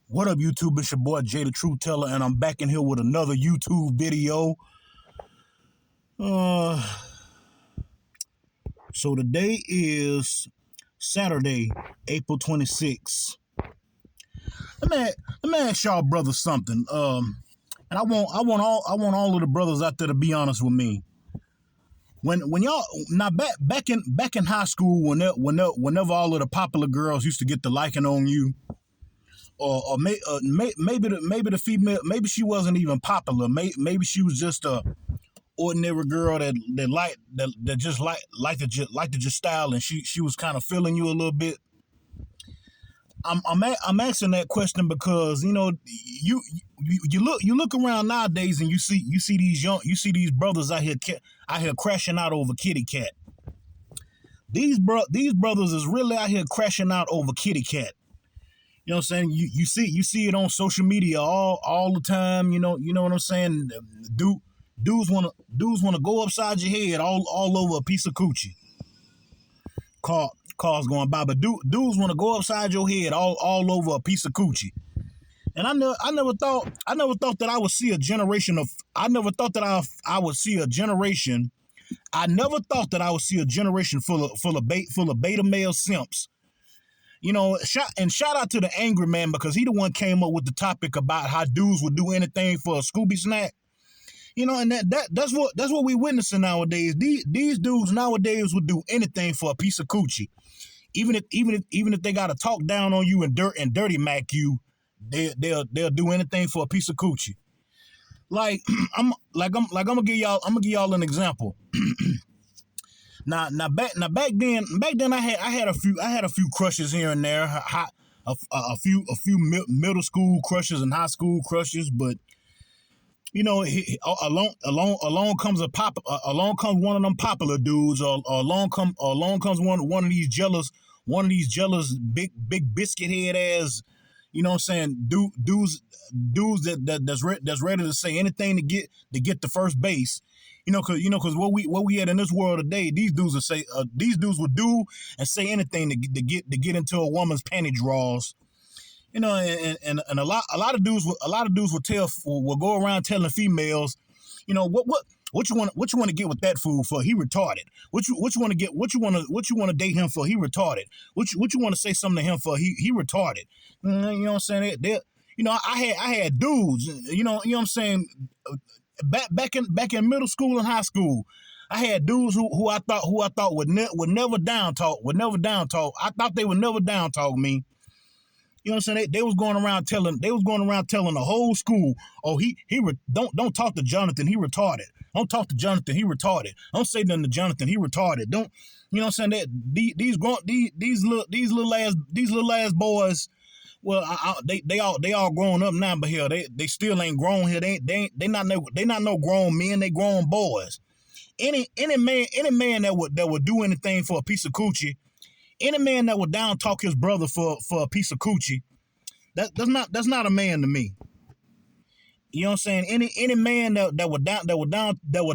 What up, YouTube? It's your boy Jay the Truth Teller, and I'm back in here with another YouTube video. So today is Saturday, April 26th. Let me ask y'all brothers something. And I want all of the brothers out there to be honest with me. When y'all now back in high school, whenever all of the popular girls used to get the liking on you. Maybe the female, maybe she wasn't even popular. Maybe she was just a ordinary girl that just liked your style, and she was kind of feeling you a little bit. I'm asking that question because you look around nowadays and you see these brothers out here crashing out over kitty cat. These brothers is really out here crashing out over kitty cat. You know what I'm saying? You see it on social media all the time. You know what I'm saying? Dudes wanna go upside your head all over a piece of coochie. Cars going by, but dudes wanna go upside your head all over a piece of coochie. And I never thought that I would see a generation of. I never thought that I would see a generation. I never thought that I would see a generation full of beta male simps. Shout out to the angry man because he the one came up with the topic about how dudes would do anything for a Scooby snack. And that's what we witnessing nowadays. These dudes nowadays would do anything for a piece of coochie, even if they got to talk down on you and dirty mac you, they'll do anything for a piece of coochie. Like I'm gonna give y'all an example. Now back then I had a few crushes here and there, a few middle school crushes and high school crushes, but along comes one of them popular dudes, or along comes one of these jealous big biscuit head ass, dudes that's ready to say anything to get the first base. Because what we had in this world today, these dudes would do and say anything to get into a woman's panty drawers. And a lot of dudes will go around telling females, what you want to get with that fool for? He retarded. What you want to date him for? He retarded. What you want to say something to him for? He retarded. You know what I'm saying? I had dudes. You know what I'm saying? Back in middle school and high school, I had dudes who I thought would never down talk. I thought they would never down talk me. You know what I'm saying? They was going around telling the whole school, oh, don't talk to Jonathan, he retarded. Don't talk to Jonathan, he retarded. Don't say nothing to Jonathan, he retarded. Don't, you know what I'm saying? These little ass boys. Well, they all grown up now, but here they still ain't grown here. They not no grown men. They grown boys. Any man that would do anything for a piece of coochie, any man that would down talk his brother for a piece of coochie, that's not a man to me. You know what I'm saying? Any man that would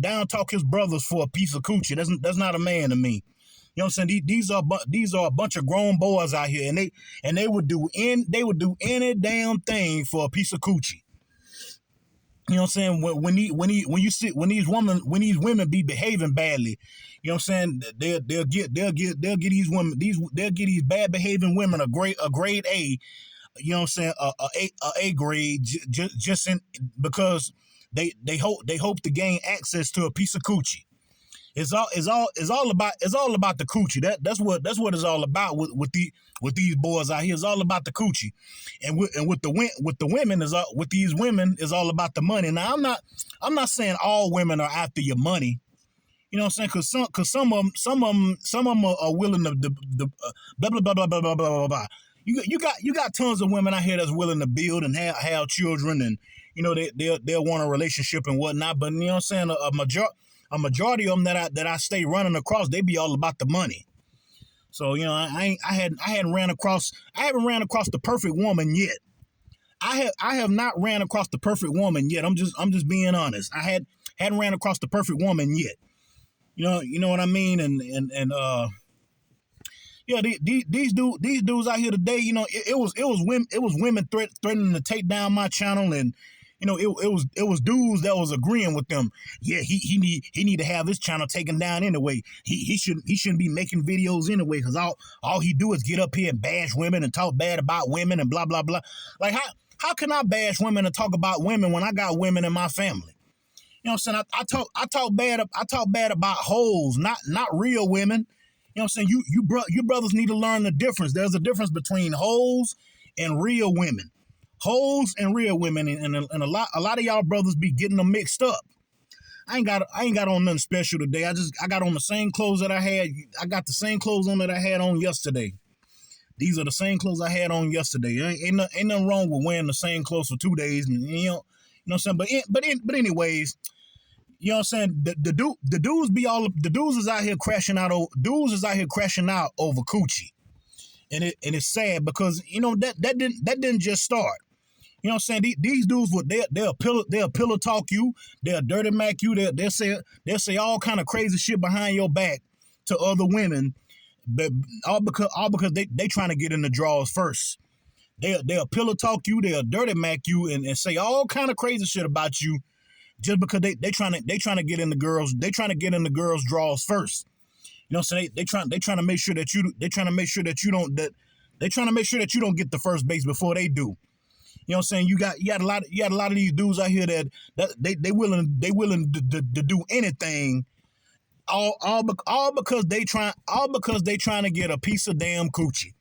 down talk his brothers for a piece of coochie, that's not a man to me. You know what I'm saying? These are a bunch of grown boys out here, and they would do any damn thing for a piece of coochie. You know what I'm saying? When these women be behaving badly, you know what I'm saying? They'll get these bad behaving women a grade A. You know what I'm saying? A grade just because they hope to gain access to a piece of coochie. It's all about the coochie. That's what it's all about with these boys out here. It's all about the coochie, and with the women with these women is all about the money. Now I'm not saying all women are after your money. You know what I'm saying? Because some of them are willing to blah blah blah blah blah blah blah blah. You got tons of women out here that's willing to build and have children, and they'll want a relationship and whatnot. But you know what I'm saying? A majority of them that I stay running across, they be all about the money. So I haven't ran across the perfect woman yet. I have not ran across the perfect woman yet. I'm just being honest. I hadn't ran across the perfect woman yet. You know what I mean? And Yeah, these dudes out here today, you know, it was women threatening to take down my channel, and you know, it was dudes that was agreeing with them. Yeah, he need to have his channel taken down anyway. He shouldn't be making videos anyway, because all he do is get up here and bash women and talk bad about women and blah blah blah. Like how can I bash women and talk about women when I got women in my family? You know what I'm saying? I talk bad about hoes, not real women. You know what I'm saying? You brothers need to learn the difference. There's a difference between hoes and real women. Hoes and real women, and a lot of y'all brothers be getting them mixed up. I ain't got on nothing special today. I got on the same clothes that I had. I got the same clothes on that I had on yesterday. These are the same clothes I had on yesterday. Ain't nothing wrong with wearing the same clothes for 2 days. And, you know what I'm saying? But anyways, you know what I'm saying? The dudes is out here crashing out. Dudes is out here crashing out over coochie, and it's sad because you know that didn't just start. You know what I'm saying? These dudes they'll pillow talk you, they'll dirty mac you, they'll say all kind of crazy shit behind your back to other women, but all because they trying to get in the draws first. They'll pillow talk you, they'll dirty mac you, and say all kind of crazy shit about you just because they trying to get in the girls draws first. You know what I'm saying? They trying to make sure that you don't get the first base before they do. You know what I'm saying? You got a lot of these dudes out here that they willing to do anything all because they trying to get a piece of damn coochie.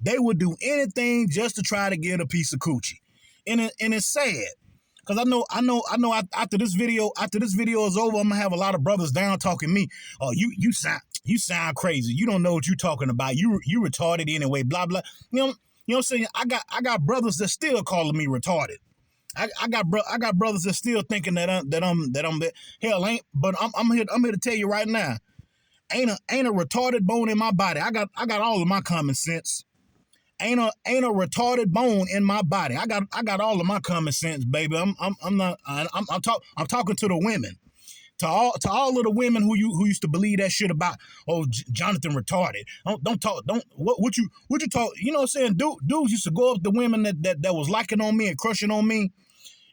They would do anything just to try to get a piece of coochie. And it's sad. Cause I know after this video is over, I'm gonna have a lot of brothers down talking me. Oh, you sound crazy. You don't know what you're talking about. You retarded anyway, blah blah. You know what I'm saying? I got brothers that still calling me retarded. I got brothers that still thinking that I'm hell ain't. But I'm here to tell you right now, ain't a retarded bone in my body. I got all of my common sense. Ain't a retarded bone in my body. I got all of my common sense, baby. I'm talking to the women. To all of the women who used to believe that shit about Jonathan retarded. What you talk, you know what I'm saying? Dudes used to go up to women that was liking on me and crushing on me,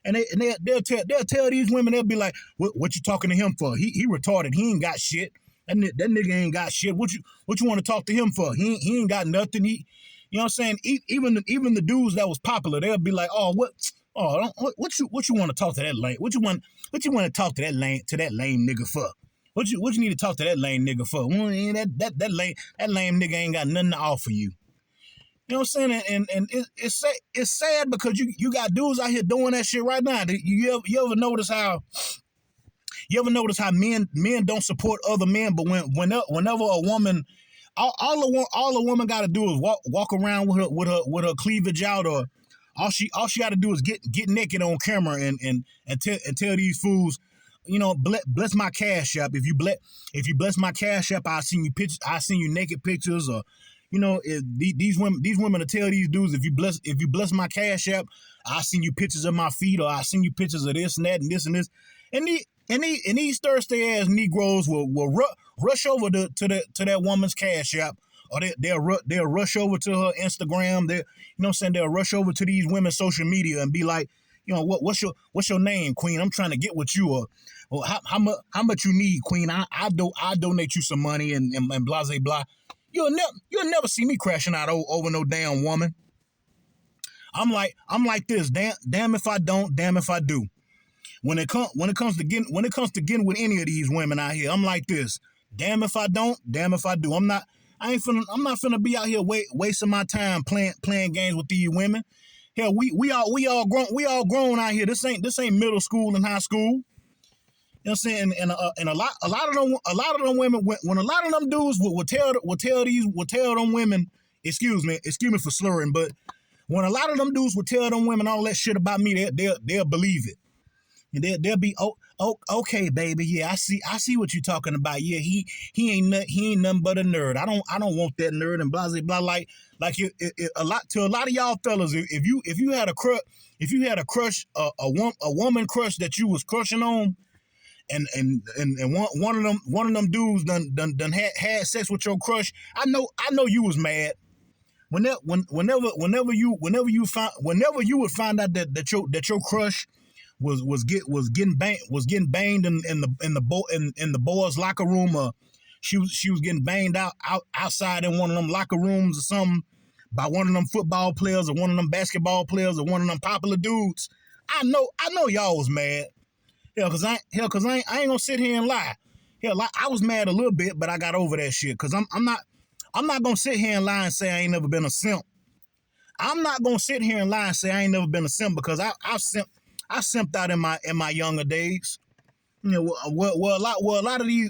and they'll tell these women, they'll be like, what you talking to him for? He retarded. He ain't got shit. That nigga ain't got shit. What you want to talk to him for? He ain't got nothing. You know what I'm saying? Even the dudes that was popular, they'll be like, what you want to talk to that lame? What you want to talk to that lame nigga for? What you need to talk to that lame nigga for? That lame nigga ain't got nothing to offer you. You know what I'm saying? And it's sad because you got dudes out here doing that shit right now. You ever notice how men don't support other men, but whenever a woman, all a woman got to do is walk around with her cleavage out, or all she got to do is get naked on camera and tell these fools, you know, bless my cash app. If you bless my cash app, I seen you naked pictures, or you know, these women to tell these dudes, if you bless my cash app, I seen you pictures of my feet, or I seen you pictures of this and that and this and this, and these thirsty ass Negroes will rush over to that woman's cash app, or they'll rush over to her Instagram. You know what I'm saying? They'll rush over to these women's social media and be like, you know, what's your name, Queen? I'm trying to get with you, or how much you need, Queen? I donate you some money and blah blah blah. You'll never see me crashing out over no damn woman. I'm like this. Damn if I don't. Damn if I do. When it comes to getting with any of these women out here, I'm like this. Damn if I don't. Damn if I do. I'm not finna be out here wasting my time playing games with these women. Hell, we all grown out here. This ain't middle school and high school. You know what I'm saying? And a lot of them women, when a lot of them dudes will tell them women, excuse me for slurring, but when a lot of them dudes will tell them women all that shit about me, they'll believe it. And they'll be, okay, baby, yeah, I see what you're talking about. Yeah, he ain't nothing but a nerd. I don't want that nerd and blah blah blah. Like a lot of y'all fellas, if you had a crush, a woman crush that you was crushing on, and one of them dudes done had sex with your crush. I know you was mad. Whenever you would find out that your crush was getting banged in the boys' locker room, or she was getting banged outside in one of them locker rooms or something by one of them football players or one of them basketball players or one of them popular dudes. I know y'all was mad. Cause I ain't gonna sit here and lie. I was mad a little bit, but I got over that shit. Cause I'm not gonna sit here and lie and say I ain't never been a simp. I'm not gonna sit here and lie and say I ain't never been a simp, because I simped out in my younger days. You know, a lot of you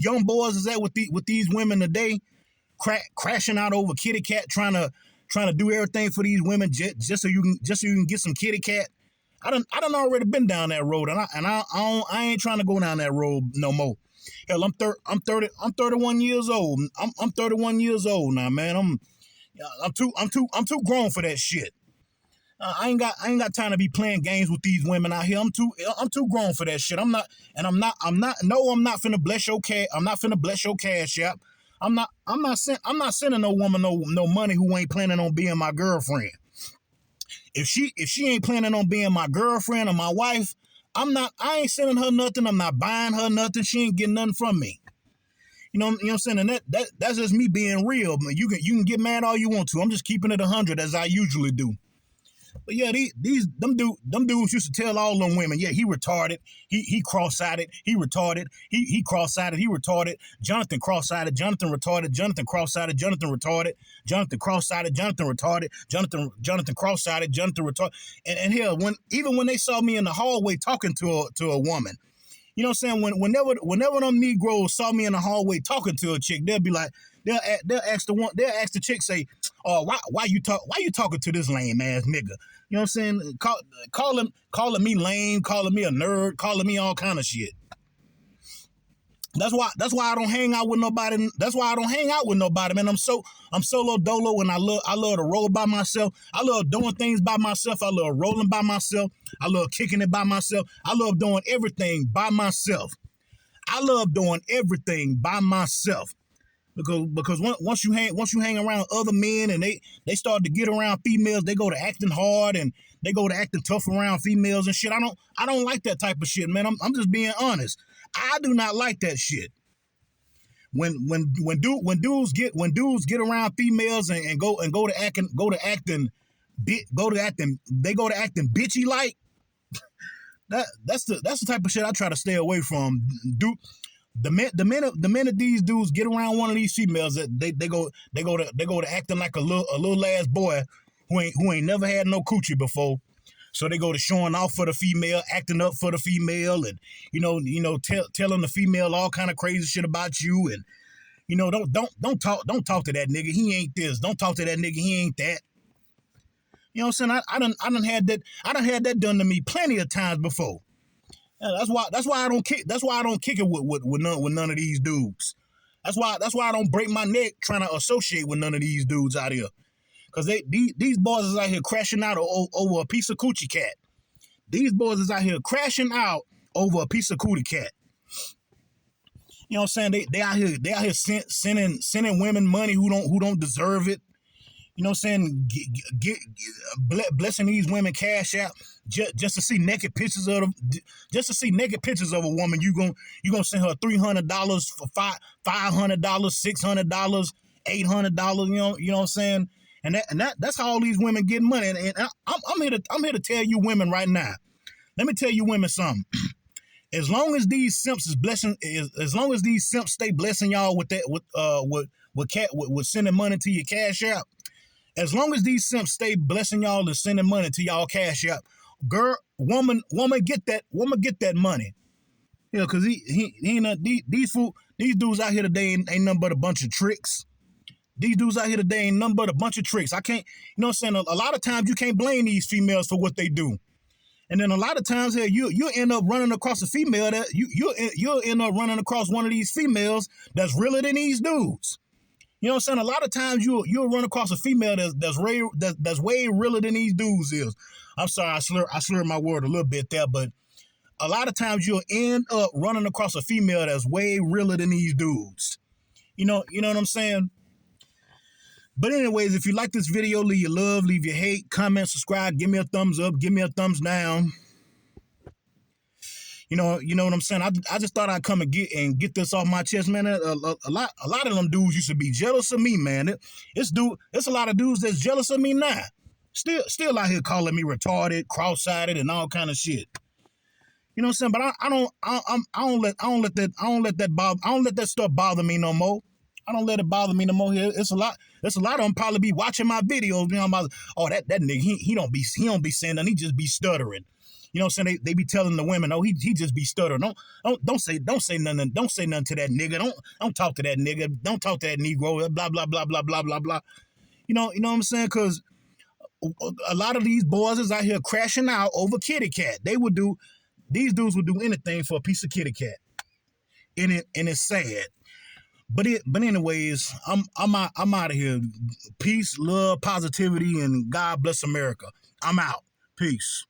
young boys is at with these women today, crashing out over kitty cat, trying to do everything for these women just so you can get some kitty cat. I done already been down that road, and I ain't trying to go down that road no more. Hell, I'm 31 years old. I'm 31 years old now, man. I'm too grown for that shit. I ain't got time to be playing games with these women out here. I'm too grown for that shit. I'm not finna bless your cash. I'm not finna bless your cash app. I'm not sending no woman no money who ain't planning on being my girlfriend. If she ain't planning on being my girlfriend or my wife, I ain't sending her nothing. I'm not buying her nothing. She ain't getting nothing from me. You know what I'm saying? And that's just me being real. You can get mad all you want to. I'm just keeping it 100 as I usually do. But yeah, them dudes used to tell all them women, yeah, he retarded, he cross-eyed, he retarded, he cross-eyed, he retarded, Jonathan cross-eyed, Jonathan retarded, Jonathan cross-eyed, Jonathan retarded, Jonathan cross-eyed, Jonathan retarded, Jonathan cross-eyed, Jonathan retarded. And hell, even when they saw me in the hallway talking to a woman, you know what I'm saying? Whenever them Negroes saw me in the hallway talking to a chick, they'll be like, they'll ask the chick, say, "Oh, why you talking to this lame ass nigga?" You know what I'm saying? Calling me lame, calling me a nerd, calling me all kind of shit. That's why I don't hang out with nobody. That's why I don't hang out with nobody, man. I'm solo dolo, and I love to roll by myself. I love doing things by myself. I love rolling by myself. I love kicking it by myself. I love doing everything by myself. I love doing everything by myself. Because once you hang around other men and they start to get around females, they go to acting hard and they go to acting tough around females and shit. I don't like that type of shit, man. I'm just being honest. I do not like that shit. When dudes get around females and go to acting bitchy like, that's the type of shit I try to stay away from. The minute these dudes get around one of these females, that they go to acting like a little ass boy who ain't never had no coochie before. So they go to showing off for the female, acting up for the female, and telling the female all kind of crazy shit about you, and don't talk to that nigga. He ain't this. Don't talk to that nigga. He ain't that. You know what I'm saying? I done had that done to me plenty of times before. Yeah, that's why I don't kick it with none of these dudes. That's why I don't break my neck trying to associate with none of these dudes out here. Cause these boys is out here crashing out over a piece of coochie cat. These boys is out here crashing out over a piece of coochie cat. You know what I'm saying? They out here sending women money who don't deserve it. You know what I'm saying? Blessing these women cash out just to see naked pictures of them. Just to see naked pictures of a woman, you gonna send her $300 for $500, $600, $800. You know what I'm saying? And that's how all these women get money. And I'm here to tell you women right now. Let me tell you women something. As long as these simps stay blessing y'all with that with sending money to your cash app. As long as these simps stay blessing y'all and sending money to y'all cash app, woman get that money. You know, cause these dudes out here today ain't nothing but a bunch of tricks. These dudes out here today ain't nothing but a bunch of tricks. I can't, you know what I'm saying? A lot of times you can't blame these females for what they do. And then a lot of times here you end up running across a female that you'll end up running across one of these females that's realer than these dudes. You know what I'm saying? A lot of times you'll run across a female that's way realer than these dudes is. I'm sorry, I slurred my word a little bit there, but a lot of times you'll end up running across a female that's way realer than these dudes. You know what I'm saying? But anyways, if you like this video, leave your love, leave your hate, comment, subscribe, give me a thumbs up, give me a thumbs down. You know what I'm saying? I just thought I'd come and get this off my chest, man. A lot of them dudes used to be jealous of me, man. It's a lot of dudes that's jealous of me now. Still out here calling me retarded, cross-eyed, and all kind of shit. You know what I'm saying? But I don't let that stuff bother me no more. I don't let it bother me no more. Here, it's a lot of them probably be watching my videos. You know, about, oh, that nigga, he don't be saying nothing. He just be stuttering. You know what I'm saying? They be telling the women, oh, he just be stuttering. Don't say nothing. Don't say nothing to that nigga. Don't talk to that nigga. Don't talk to that Negro. Blah blah blah blah blah blah blah. You know what I'm saying? Because a lot of these boys is out here crashing out over kitty cat. These dudes would do anything for a piece of kitty cat. And it's sad. But anyways, I'm out of here. Peace, love, positivity, and God bless America. I'm out. Peace.